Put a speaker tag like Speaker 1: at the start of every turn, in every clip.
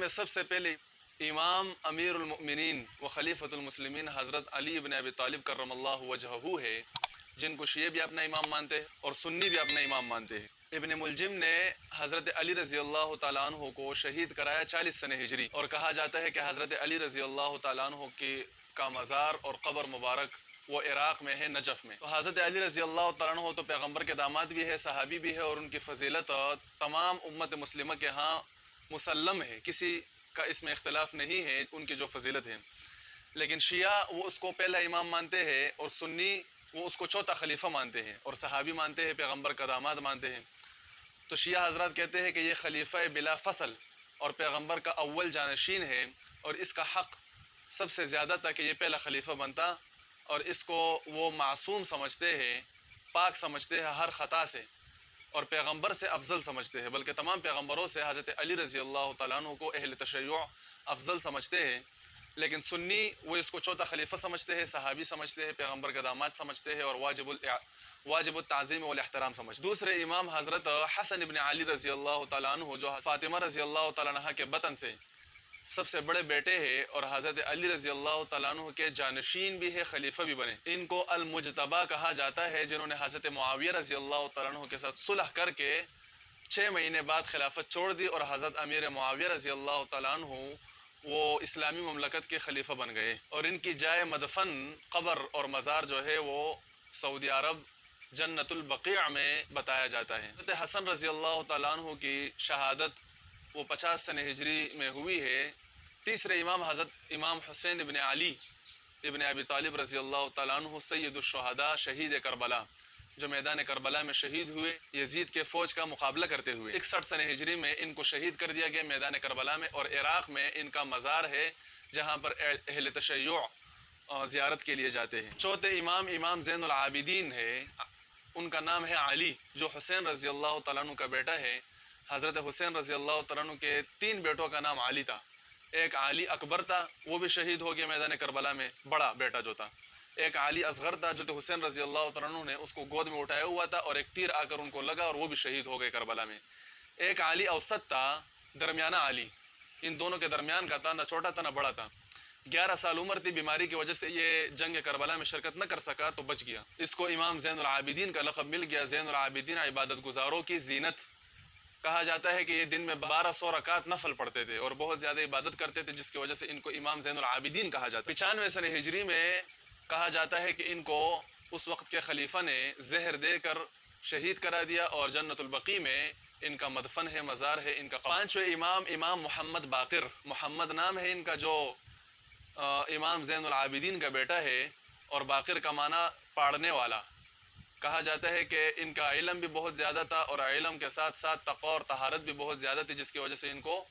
Speaker 1: میں سب سے پہلے امام امیر المؤمنین و خلیفۃ المسلمین حضرت علی بن ابی طالب کرم اللہ وجہہ ہے، جن کو شیعہ بھی اپنا امام مانتے ہیں اور سنی بھی اپنا امام مانتے ہیں۔ ابن ملجم نے حضرت علی رضی اللہ تعالیٰ عنہ کو شہید کرایا 40 سنہ ہجری، اور کہا جاتا ہے کہ حضرت علی رضی اللہ تعالیٰ عنہ کا مزار اور قبر مبارک وہ عراق میں ہے، نجف میں۔ تو حضرت علی رضی اللہ تعالیٰ عنہ تو پیغمبر کے داماد بھی ہے، صحابی بھی ہے، اور ان کی فضیلت تمام امت مسلمہ کے ہاں مسلم ہے، کسی کا اس میں اختلاف نہیں ہے ان کی جو فضیلت ہے۔ لیکن شیعہ وہ اس کو پہلا امام مانتے ہیں، اور سنی وہ اس کو چوتھا خلیفہ مانتے ہیں، اور صحابی مانتے ہیں، پیغمبر کا داماد مانتے ہیں۔ تو شیعہ حضرات کہتے ہیں کہ یہ خلیفہ بلا فصل اور پیغمبر کا اول جانشین ہے، اور اس کا حق سب سے زیادہ تھا کہ یہ پہلا خلیفہ بنتا، اور اس کو وہ معصوم سمجھتے ہیں، پاک سمجھتے ہیں ہر خطا سے، اور پیغمبر سے افضل سمجھتے ہیں، بلکہ تمام پیغمبروں سے حضرت علی رضی اللہ تعالیٰ عنہ کو اہل تشیع افضل سمجھتے ہیں۔ لیکن سنی وہ اس کو چوتھا خلیفہ سمجھتے ہیں، صحابی سمجھتے ہیں، پیغمبر کا داماد سمجھتے ہیں، اور واجب التعظیم والاحترام سمجھتے ہیں۔ دوسرے امام حضرت حسن ابن علی رضی اللہ تعالیٰ عنہ جو فاطمہ رضی اللہ تعالیٰ عنہ کے بطن سے سب سے بڑے بیٹے ہیں، اور حضرت علی رضی اللہ تعالیٰ عنہ کے جانشین بھی ہے، خلیفہ بھی بنے۔ ان کو المجتبی کہا جاتا ہے، جنہوں نے حضرت معاویہ رضی اللہ تعالیٰ عنہ کے ساتھ صلح کر کے 6 مہینے بعد خلافت چھوڑ دی، اور حضرت امیر معاویہ رضی اللہ تعالیٰ عنہ وہ اسلامی مملکت کے خلیفہ بن گئے، اور ان کی جائے مدفن قبر اور مزار جو ہے وہ سعودی عرب جنت البقیع میں بتایا جاتا ہے۔ حضرت حسن رضی اللہ تعالیٰ عنہ کی شہادت وہ 50 سنہ ہجری میں ہوئی ہے۔ تیسرے امام حضرت امام حسین ابن علی ابن ابی طالب رضی اللہ تعالیٰ عنہ سید الشہداء، شہید کربلا، جو میدان کربلا میں شہید ہوئے یزید کے فوج کا مقابلہ کرتے ہوئے۔ 61 سنہ ہجری میں ان کو شہید کر دیا گیا میدان کربلا میں، اور عراق میں ان کا مزار ہے، جہاں پر اہل تشیع زیارت کے لیے جاتے ہیں۔ چوتھے امام امام زین العابدین ہے، ان کا نام ہے علی، جو حسین رضی اللہ تعالیٰ عنہ کا بیٹا ہے۔ حضرت حسین رضی اللہ تعالیٰ عنہ کے 3 بیٹوں کا نام علی تھا۔ ایک علی اکبر تھا، وہ بھی شہید ہو گیا میدان کربلا میں، بڑا بیٹا جو تھا۔ ایک علی اصغر تھا، جو حسین رضی اللہ تعالیٰ عنہ نے اس کو گود میں اٹھایا ہوا تھا، اور ایک تیر آ کر ان کو لگا اور وہ بھی شہید ہو گئے کربلا میں۔ ایک علی اوسط تھا، درمیانہ علی، ان دونوں کے درمیان کا تھا، نہ چھوٹا تھا نہ بڑا تھا۔ 11 سال عمر تھی، بیماری کی وجہ سے یہ جنگ کربلا میں شرکت نہ کر سکا تو بچ گیا۔ اس کو امام زین العابدین کا لقب مل گیا۔ زین العابدین عبادت گزاروں کی زینت، کہا جاتا ہے کہ یہ دن میں 1200 رکعت نفل پڑھتے تھے اور بہت زیادہ عبادت کرتے تھے، جس کی وجہ سے ان کو امام زین العابدین کہا جاتا ہے۔ 95 سنہ ہجری میں کہا جاتا ہے کہ ان کو اس وقت کے خلیفہ نے زہر دے کر شہید کرا دیا، اور جنت البقیع میں ان کا مدفن ہے، مزار ہے ان کا۔ پانچویں امام امام محمد باقر، محمد نام ہے ان کا، جو امام زین العابدین کا بیٹا ہے، اور باقر کا معنی پاڑنے والا۔ کہا جاتا ہے کہ ان کا علم بھی بہت زیادہ تھا، اور علم کے ساتھ ساتھ تقوی اور طہارت بھی بہت زیادہ تھی، جس کی وجہ سے ان کو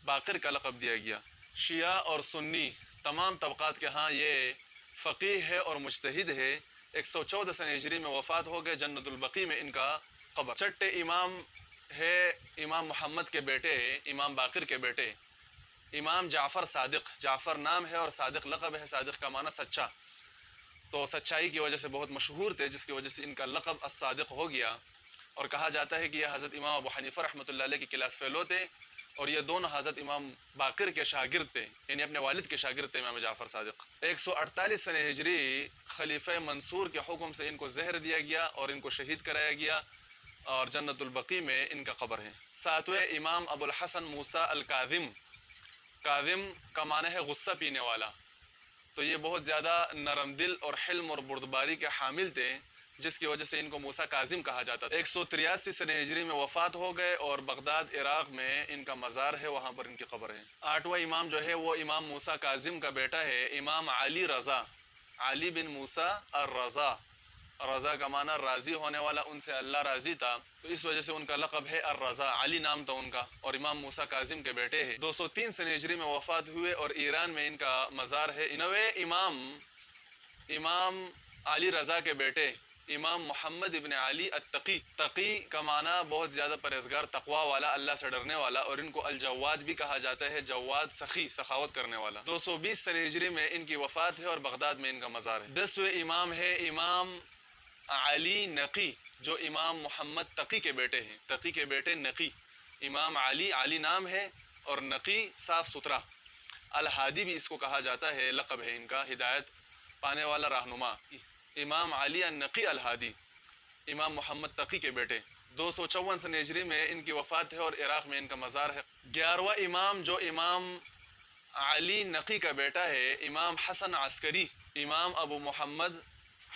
Speaker 1: باقر کا لقب دیا گیا۔ شیعہ اور سنی تمام طبقات کے ہاں یہ فقیہ ہے اور مجتہد ہے۔ 114 سنہ ہجری میں وفات ہو گئے، جنت البقیع میں ان کا قبر۔ چھٹے امام ہے امام محمد کے بیٹے، امام باقر کے بیٹے، امام جعفر صادق۔ جعفر نام ہے اور صادق لقب ہے، صادق کا معنی سچا، تو سچائی کی وجہ سے بہت مشہور تھے، جس کی وجہ سے ان کا لقب الصادق ہو گیا۔ اور کہا جاتا ہے کہ یہ حضرت امام ابو حنیفہ رحمۃ اللہ علیہ کی کلاس فیلو تھے، اور یہ دونوں حضرت امام باقر کے شاگرد تھے، یعنی اپنے والد کے شاگرد تھے امام جعفر صادق۔ 148 سنہ ہجری خلیفہ منصور کے حکم سے ان کو زہر دیا گیا اور ان کو شہید کرایا گیا، اور جنت البقیع میں ان کا قبر ہے۔ 7ویں امام ابو الحسن موسیٰ الکاظم، کاظم کا معنی ہے غصہ پینے والا، تو یہ بہت زیادہ نرم دل اور حلم اور بردباری کے حامل تھے، جس کی وجہ سے ان کو موسیٰ کاظم کہا جاتا تھا۔ 183 سنہ ہجری میں وفات ہو گئے، اور بغداد عراق میں ان کا مزار ہے، وہاں پر ان کی قبر ہے۔ 8واں امام جو ہے وہ امام موسیٰ کاظم کا بیٹا ہے، امام علی رضا، علی بن موسیٰ الرضا۔ رضا کا معنی راضی ہونے والا، ان سے اللہ راضی تھا، تو اس وجہ سے ان کا لقب ہے الرضا، علی نام تھا ان کا، اور امام موسیٰ کاظم کے بیٹے ہیں۔ 203 سنہ ہجری میں وفات ہوئے، اور ایران میں ان کا مزار ہے۔ 9ویں امام امام علی رضا کے بیٹے امام محمد ابن علی التقی۔ تقی کا معنی بہت زیادہ پرہیزگار، تقوی والا، اللہ سے ڈرنے والا، اور ان کو الجواد بھی کہا جاتا ہے، جواد سخی، سخاوت کرنے والا۔ 220 سنہ ہجری میں ان کی وفات ہے، اور بغداد میں ان کا مزار ہے۔ 10ویں امام ہے امام علی نقی، جو امام محمد تقی کے بیٹے ہیں، تقی کے بیٹے نقی، امام علی، علی نام ہے اور نقی صاف ستھرا، الہادی بھی اس کو کہا جاتا ہے، لقب ہے ان کا، ہدایت پانے والا رہنما۔ امام علی النقی الہادی، امام محمد تقی کے بیٹے، 254 سن ہجری میں ان کی وفات ہے اور عراق میں ان کا مزار ہے۔ 11واں امام جو امام علی نقی کا بیٹا ہے، امام حسن عسکری، امام ابو محمد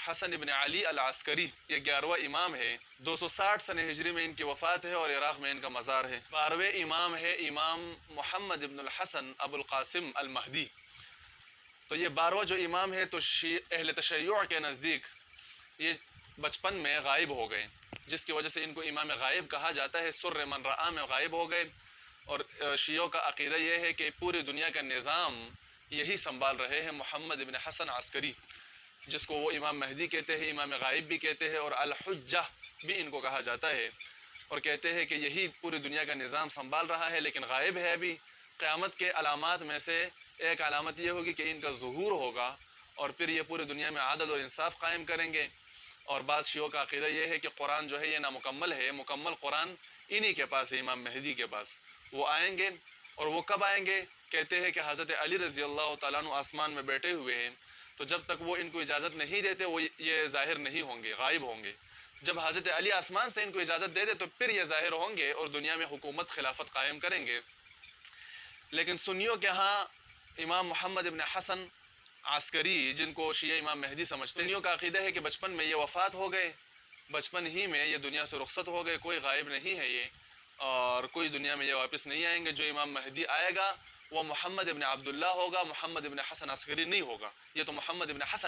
Speaker 1: حسن ابن علی العسکری، یہ 11واں امام ہے، 260 سن ہجری میں ان کی وفات ہے اور عراق میں ان کا مزار ہے۔ 12ویں امام ہے امام محمد ابن الحسن ابو القاسم المہدی۔ تو یہ 12واں جو امام ہے تو اہل تشیع کے نزدیک یہ بچپن میں غائب ہو گئے، جس کی وجہ سے ان کو امام غائب کہا جاتا ہے، سر من رآ میں غائب ہو گئے۔ اور شیعوں کا عقیدہ یہ ہے کہ پوری دنیا کا نظام یہی سنبھال رہے ہیں محمد ابن حسن عسکری، جس کو وہ امام مہدی کہتے ہیں، امام غائب بھی کہتے ہیں، اور الحجہ بھی ان کو کہا جاتا ہے، اور کہتے ہیں کہ یہی پوری دنیا کا نظام سنبھال رہا ہے لیکن غائب ہے ابھی۔ قیامت کے علامات میں سے ایک علامت یہ ہوگی کہ ان کا ظہور ہوگا اور پھر یہ پوری دنیا میں عدل اور انصاف قائم کریں گے۔ اور بعض شیعوں کا عقیدہ یہ ہے کہ قرآن جو ہے یہ نامکمل ہے، مکمل قرآن انہی کے پاس ہے، امام مہدی کے پاس۔ وہ آئیں گے، اور وہ کب آئیں گے؟ کہتے ہیں کہ حضرت علی رضی اللہ تعالیٰ عنہ آسمان میں بیٹھے ہوئے ہیں، تو جب تک وہ ان کو اجازت نہیں دیتے وہ یہ ظاہر نہیں ہوں گے، غائب ہوں گے۔ جب حضرت علی آسمان سے ان کو اجازت دے دے تو پھر یہ ظاہر ہوں گے اور دنیا میں حکومت خلافت قائم کریں گے۔ لیکن سنیوں کے ہاں امام محمد ابن حسن عسکری، جن کو شیعہ امام مہدی سمجھتے ہیں، سنیوں کا عقیدہ ہے کہ بچپن میں یہ وفات ہو گئے، بچپن ہی میں یہ دنیا سے رخصت ہو گئے، کوئی غائب نہیں ہے یہ، اور کوئی دنیا میں یہ واپس نہیں آئیں گے۔ جو امام مہدی آئے گا وہ محمد ابن عبداللہ ہوگا، محمد ابن حسن عسکری نہیں ہوگا، یہ تو محمد ابن حسن